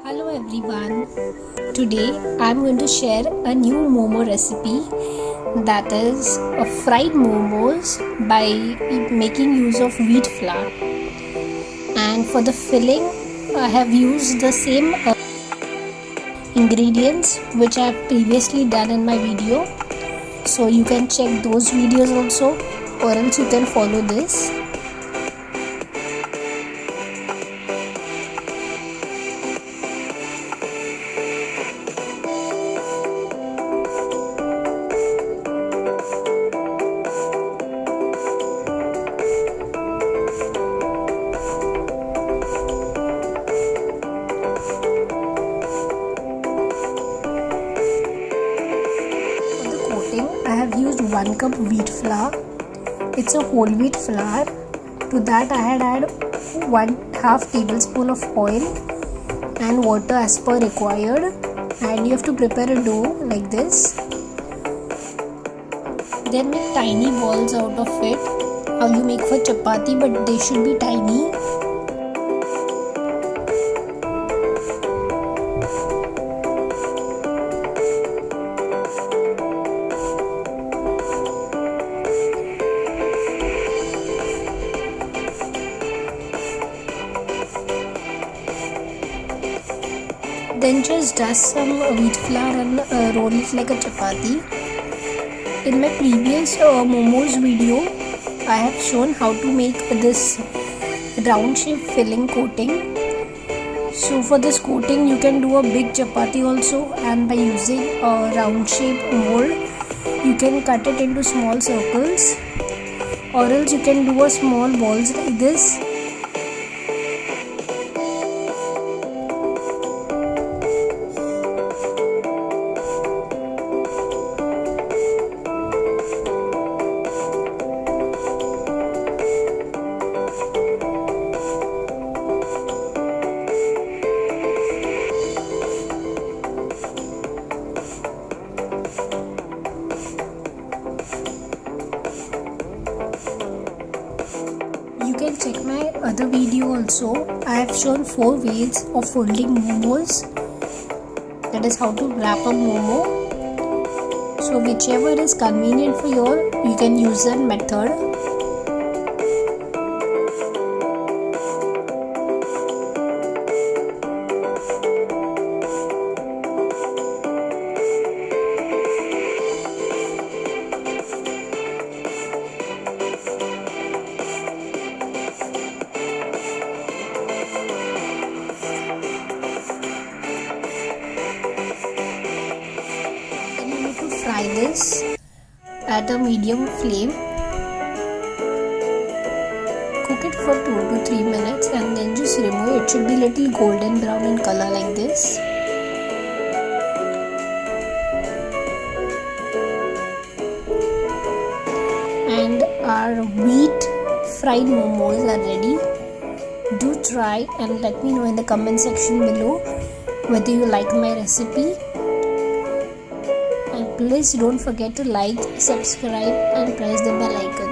Hello everyone. Today I'm going to share a new momo recipe, that is a fried momos by making use of wheat flour. And for the filling I have used the same ingredients which I have previously done in my video. So you can check those videos also, or else you can follow this. I have used 1 cup wheat flour. It's a whole wheat flour. To that I had add 1/2 tablespoon of oil and water as per required, and you have to prepare a dough like this. Then make tiny balls out of it. How you make for chapati, but they should be tiny. Then just dust some wheat flour and roll it like a chapati. In my previous momos video, I have shown how to make this round shape filling coating. So for this coating you can do a big chapati also, and by using a round shape mold you can cut it into small circles, or else you can do a small balls like this. You can check my other video also. I have shown 4 ways of folding momos. That is how to wrap a momo. So whichever is convenient for you, you can use that method. Fry this at a medium flame. Cook it for 2 to 3 minutes and then just remove it. It should be little golden brown in color like this. And our wheat fried momos are ready. Do try and let me know in the comment section below whether you like my recipe. Please don't forget to like, subscribe and press the bell icon.